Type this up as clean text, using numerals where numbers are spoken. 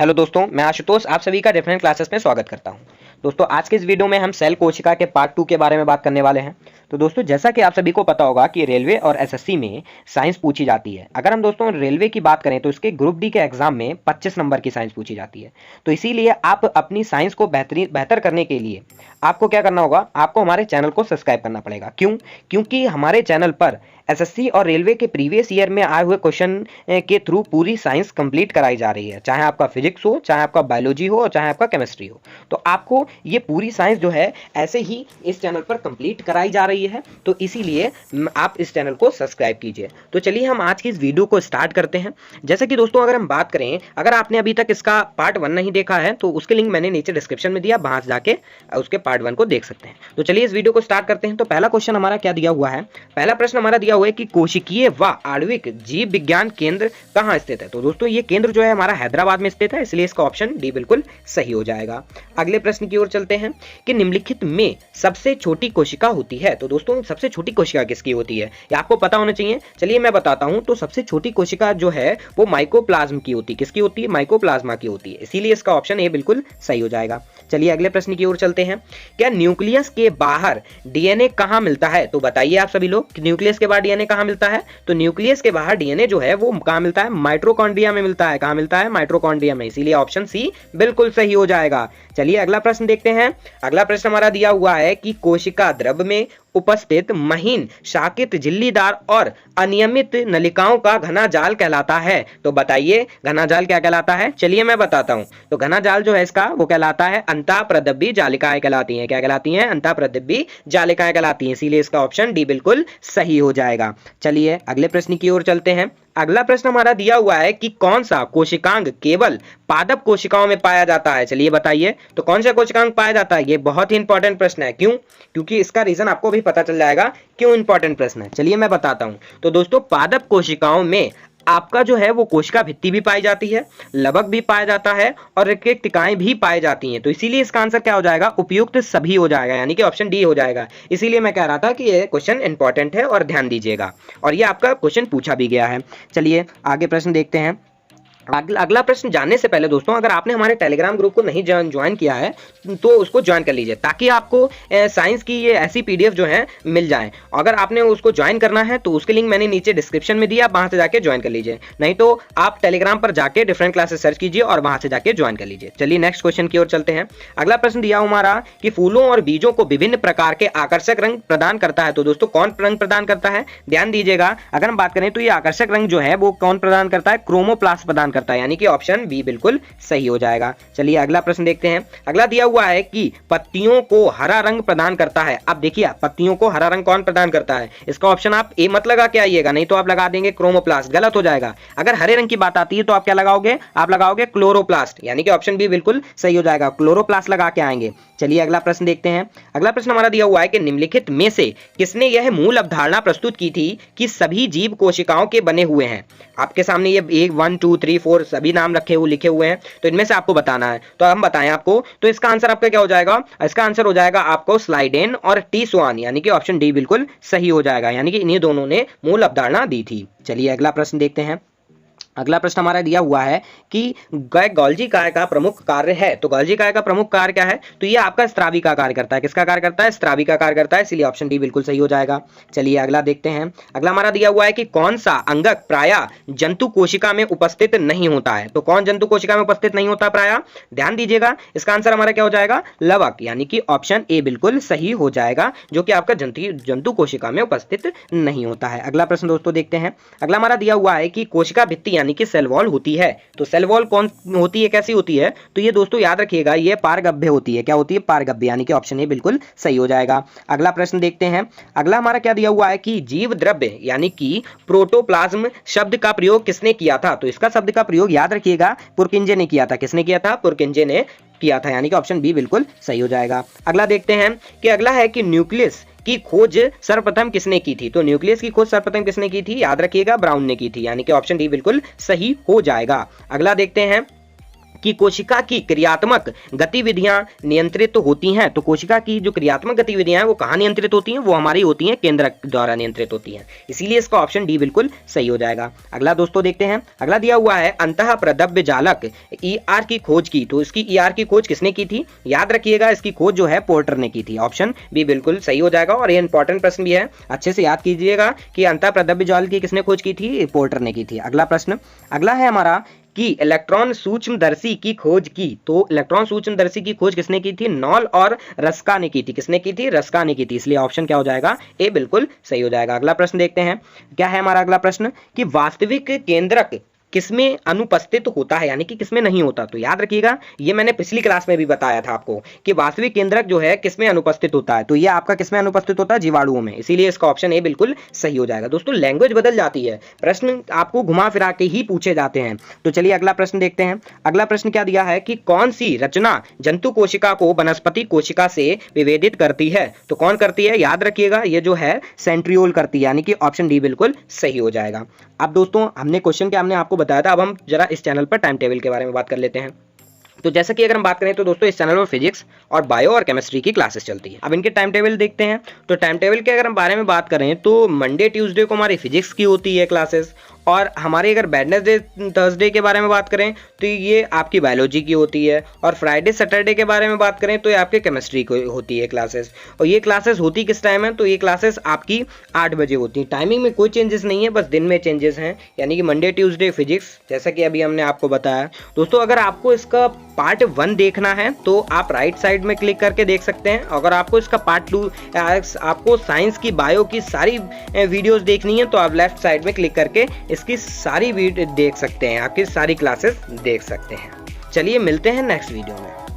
Hello दोस्तों, मैं आशुतोष आप सभी का डिफरेंट क्लासेस में स्वागत करता हूं। दोस्तों आज के इस वीडियो में हम सेल कोशिका के पार्ट 2 के बारे में बात करने वाले हैं। तो दोस्तों जैसा कि आप सभी को पता होगा कि रेलवे और एसएससी में साइंस पूछी जाती है। अगर हम दोस्तों रेलवे की बात करें तो इसके ग्रुप डी के एग्जाम में 25 नंबर की साइंस पूछी जाती है। तो इसीलिए आप अपनी साइंस को बेहतर करने के लिए आपको क्या करना होगा, आपको हमारे चैनल को सब्सक्राइब करना पड़ेगा। क्यों? क्योंकि हमारे चैनल पर एसएससी और रेलवे के प्रीवियस ईयर में आए हुए क्वेश्चन के थ्रू पूरी साइंस कंप्लीट कराई जा रही है, चाहे आपका फिजिक्स हो, चाहे आपका बायोलॉजी हो और चाहे आपका केमिस्ट्री हो। तो आपको ये पूरी साइंस जो है ऐसे ही इस चैनल पर कंप्लीट कराई जा रही है। तो इसीलिए आप इस चैनल को सब्सक्राइब कीजिए। तो चलिए हम आज की इस वीडियो को स्टार्ट करते हैं। जैसे कि दोस्तों अगर हम बात करें, अगर आपने अभी तक इसका पार्ट 1 नहीं देखा है तो उसके लिंक मैंने नीचे डिस्क्रिप्शन में दिया, वहां से जाके उसके पार्ट 1 को देख सकते हैं। तो चलिए इस वीडियो को स्टार्ट करते हैं। तो पहला क्वेश्चन हमारा क्या दिया हुआ है? पहला प्रश्न हमारा दिया हुआ है कि कोशिकीय व आणविक जीव विज्ञान केंद्र कहां स्थित है? तो दोस्तों ये केंद्र जो है हमारा हैदराबाद में स्थित है, इसलिए इसका ऑप्शन डी बिल्कुल सही हो जाएगा। अगले प्रश्न की ओर चलते हैं कि निम्नलिखित में सबसे छोटी कोशिका होती है। तो दोस्तों सबसे छोटी कोशिका किसकी होती है ये आपको पता होना चाहिए। चलिए मैं बताता हूं। तो सबसे छोटी कोशिका जो है वो माइकोप्लाज्म की होती है। किसकी होती है? माइकोप्लाज्मा की होती है, इसीलिए इसका ऑप्शन ए बिल्कुल सही हो जाएगा। चलिए अगले प्रश्न की ओर चलते हैं। क्या न्यूक्लियस के बाहर डीएनए कहां मिलता है? तो बताइए आप सभी लोग, न्यूक्लियस के बाहर डीएनए कहां मिलता है? तो न्यूक्लियस के बाहर डीएनए जो है वो कहां मिलता है? माइटोकॉन्ड्रिया में मिलता है। कहां मिलता है? माइटोकॉन्ड्रिया में, इसीलिए ऑप्शन सी बिल्कुल सही हो जाएगा। चलिए अगला प्रश्न देखते हैं। अगला प्रश्न हमारा दिया हुआ है कि कोशिका द्रव में उपस्थित महीन शाकित झिल्लीदार और अनियमित नलिकाओं का घना जाल कहलाता है। तो बताइए घना जाल क्या कहलाता है? चलिए मैं बताता हूं। तो घना जाल जो है इसका वो कहलाता है अंतःप्रदब्बी जालिकाएं कहलाती हैं। क्या कहलाती हैं? अंतःप्रदब्बी जालिकाएं कहलाती हैं, इसीलिए इसका ऑप्शन डी बिल्कुल सही हो जाएगा। चलिए अगले प्रश्न की ओर चलते हैं। अगला प्रश्न हमारा दिया हुआ है कि कौन सा कोशिकांग केवल पादप कोशिकाओं में पाया जाता है? चलिए बताइए तो कौन सा कोशिकांग पाया जाता है? ये बहुत ही इंपॉर्टेंट प्रश्न है। क्यों? क्योंकि इसका रीजन आपको भी पता चल जाएगा क्यों इंपॉर्टेंट प्रश्न है। चलिए मैं बताता हूं। तो दोस्तों पादप कोशिकाओं में आपका जो है वो कोशिका भित्ति भी पाई जाती है, लवक भी पाया जाता है और रेखिकाएं भी पाई जाती हैं। तो इसीलिए इसका आंसर क्या हो जाएगा? उपयुक्त सभी हो जाएगा, यानी कि ऑप्शन डी हो जाएगा। इसीलिए मैं कह रहा था कि ये क्वेश्चन इंपॉर्टेंट है और ध्यान दीजिएगा, और ये आपका क्वेश्चन पूछा भी गया है। चलिए आगे प्रश्न देखते हैं। अगला प्रश्न जानने से पहले दोस्तों अगर आपने हमारे टेलीग्राम ग्रुप को नहीं ज्वाइन किया है तो उसको ज्वाइन कर लीजिए, ताकि आपको साइंस की ये ऐसी पीडीएफ जो है मिल जाए। अगर आपने उसको ज्वाइन करना है तो उसके लिंक मैंने नीचे डिस्क्रिप्शन में दिया, वहां से जाके ज्वाइन कर लीजिए। नहीं तो आप टेलीग्राम पर जाके डिफरेंट क्लासेस सर्च कीजिए और वहां से जाके ज्वाइन कर लीजिए। चलिए नेक्स्ट क्वेश्चन की ओर चलते हैं। अगला प्रश्न दिया हमारा कि फूलों और बीजों को विभिन्न प्रकार के आकर्षक रंग प्रदान करता है। तो दोस्तों कौन रंग प्रदान करता है? ध्यान दीजिएगा। अगर हम बात करें तो ये आकर्षक रंग जो है वो कौन प्रदान करता है? क्रोमोप्लास्ट प्रदान करता है, यानी कि ऑप्शन बी बिल्कुल सही हो जाएगा। चलिए अगला प्रश्न देखते हैं। अगला दिया हुआ है कि पत्तियों को हरा रंग प्रदान करता है। अब देखिए पत्तियों को हरा रंग कौन प्रदान करता है? इसका ऑप्शन आप ए मत लगा के आइएगा, नहीं तो आप लगा देंगे क्रोमोप्लास्ट, गलत हो जाएगा। अगर हरे रंग की बात आती है तो आप क्या लगाओगे? आप लगाओगे क्लोरोप्लास्ट, यानी कि ऑप्शन बी बिल्कुल सही हो जाएगा, क्लोरोप्लास्ट लगा के आएंगे। चलिए अगला प्रश्न देखते हैं। अगला प्रश्न हमारा दिया हुआ है कि निम्नलिखित में से किसने यह मूल अवधारणा प्रस्तुत की थी कि सभी जीव कोशिकाओं के बने हुए हैं? आपके सामने ये 1 2 3 4 सभी नाम लिखे हुए हैं, तो इनमें से आपको बताना है। तो हम बताएं आपको, तो इसका आंसर आपका क्या हो जाएगा? इसका आंसर हो जाएगा आपको स्लाइडेन और टी स्वान, यानी कि ऑप्शन डी बिल्कुल सही हो जाएगा, यानी कि इन्हीं दोनों ने मूल अवधारणा दी थी। चलिए अगला प्रश्न देखते हैं। अगला प्रश्न हमारा दिया हुआ है कि गोल्जी काय का प्रमुख कार्य है। तो गोल्जी काय का प्रमुख कार्य क्या है? तो ये आपका स्रावी का कार्य करता है। किसका कार्य करता है? स्रावी का कार्य करता है, इसलिए ऑप्शन डी बिल्कुल सही हो जाएगा। चलिए अगला देखते हैं। अगला हमारा दिया हुआ है कि कौन सा अंगक प्रायः जंतु कोशिका में उपस्थित नहीं होता है? तो कौन जंतु कोशिका में उपस्थित नहीं होता प्रायः? ध्यान दीजिएगा, इसका आंसर हमारा क्या हो जाएगा? लवक, यानी कि ऑप्शन ए बिल्कुल सही हो जाएगा, जो कि आपका जंतु कोशिका में उपस्थित नहीं होता है। अगला प्रश्न दोस्तों देखते हैं। अगला हमारा दिया हुआ है कि कोशिका भित्ति यानी कि सेल वॉल होती है। तो सेल वॉल कौन होती है, कैसी होती है? तो ये दोस्तों याद रखिएगा, ये पारगम्य होती है। क्या होती है? पारगम्य, यानी कि ऑप्शन ए बिल्कुल सही हो जाएगा। अगला प्रश्न देखते हैं। अगला हमारा क्या दिया हुआ है कि जीव द्रव्य यानी कि प्रोटोप्लाज्म शब्द का प्रयोग किसने किया था? तो इसका शब्द का प्रयोग याद रखिएगा पुरकिंजे ने किया था। किसने किया था? पुरकिंजे ने किया था, यानी कि ऑप्शन बी बिल्कुल सही हो जाएगा। अगला देखते हैं कि अगला है कि न्यूक्लियस की खोज सर्वप्रथम किसने की थी? तो न्यूक्लियस की खोज सर्वप्रथम किसने की थी? याद रखिएगा ब्राउन ने की थी, यानी कि ऑप्शन डी बिल्कुल सही हो जाएगा। अगला देखते हैं कि कोशिका की क्रियात्मक गतिविधियां नियंत्रित तो होती हैं, तो कोशिका की जो क्रियात्मक गतिविधियां हैं वो कहाँ नियंत्रित होती हैं, वो हमारी होती हैं केंद्रक द्वारा नियंत्रित होती हैं। इसीलिए इसका ऑप्शन डी बिल्कुल सही हो जाएगा। अगला दोस्तों देखते हैं, अगला दिया हुआ है अंतः प्रदव्य जालक ईआर की खोज की। तो इसकी ईआर की खोज किसने की थी? याद रखिएगा इसकी खोज जो है पोर्टर ने की थी। ऑप्शन बी बिल्कुल सही हो जाएगा और ये इंपॉर्टेंट प्रश्न भी है, अच्छे से याद कीजिएगा कि अंतः प्रदव्य जाल की किसने खोज की थी? पोर्टर ने की थी। अगला प्रश्न, अगला है हमारा कि इलेक्ट्रॉन सूक्ष्मदर्शी की खोज की। तो इलेक्ट्रॉन सूक्ष्मदर्शी की खोज किसने की थी? नॉल और रस्का ने की थी। किसने की थी? रस्का ने की थी। इसलिए ऑप्शन क्या हो जाएगा? ए बिल्कुल सही हो जाएगा। अगला प्रश्न देखते हैं, क्या है हमारा अगला प्रश्न कि वास्तविक केंद्रक किसमें अनुपस्थित होता है, यानी कि किसमें नहीं होता। तो याद रखिएगा ये मैंने पिछली क्लास में भी बताया था आपको कि वास्तविक केंद्रक जो है किसमें अनुपस्थित होता है। तो ये आपका किसमें अनुपस्थित होता है? जीवाणुओं में। इसीलिए इसका ऑप्शन ए बिल्कुल सही हो जाएगा। दोस्तों लैंग्वेज बदल जाती है, प्रश्न आपको घुमा फिरा के ही पूछे जाते हैं। तो चलिए अगला प्रश्न देखते हैं। अगला प्रश्न क्या दिया है कि कौन सी रचना जंतु कोशिका को वनस्पति कोशिका से विभेदित करती है? तो कौन करती है? याद रखिएगा ये जो है सेंट्रियोल करती है, यानी कि ऑप्शन डी बिल्कुल सही हो जाएगा। अब दोस्तों हमने क्वेश्चन क्या हमने आपको बताया था, अब हम जरा इस चैनल पर टाइम टेबल के बारे में बात कर लेते हैं। तो जैसा कि अगर हम बात करें तो दोस्तों इस चैनल पर फिजिक्स और बायो और केमिस्ट्री की क्लासेस चलती है। अब इनके टाइम टेबल देखते हैं। तो टाइम टेबल के अगर हम बारे में बात करें तो मंडे ट्यूसडे को हमारी फिजिक्स की होती है क्लासेस, और हमारे अगर वेडनेसडे थर्सडे के बारे में बात करें तो ये आपकी बायोलॉजी की होती है, और फ्राइडे सैटरडे के बारे में बात करें तो ये आपके केमिस्ट्री की होती है क्लासेस। और ये क्लासेस होती किस टाइम है? तो ये क्लासेस आपकी 8 बजे होती है। टाइमिंग में कोई चेंजेस नहीं है, बस दिन में चेंजेस हैं, यानी कि मंडे ट्यूसडे फिजिक्स, जैसा कि अभी हमने आपको बताया। दोस्तों अगर आपको इसका पार्ट 1 देखना है तो आप राइट साइड में क्लिक करके देख सकते हैं। अगर आपको इसका पार्ट 2 आपको साइंस की बायो की सारी वीडियोस देखनी है तो आप लेफ्ट साइड में क्लिक करके इसकी सारी वीडियो देख सकते हैं, आपकी सारी क्लासेस देख सकते हैं। चलिए मिलते हैं नेक्स्ट वीडियो में।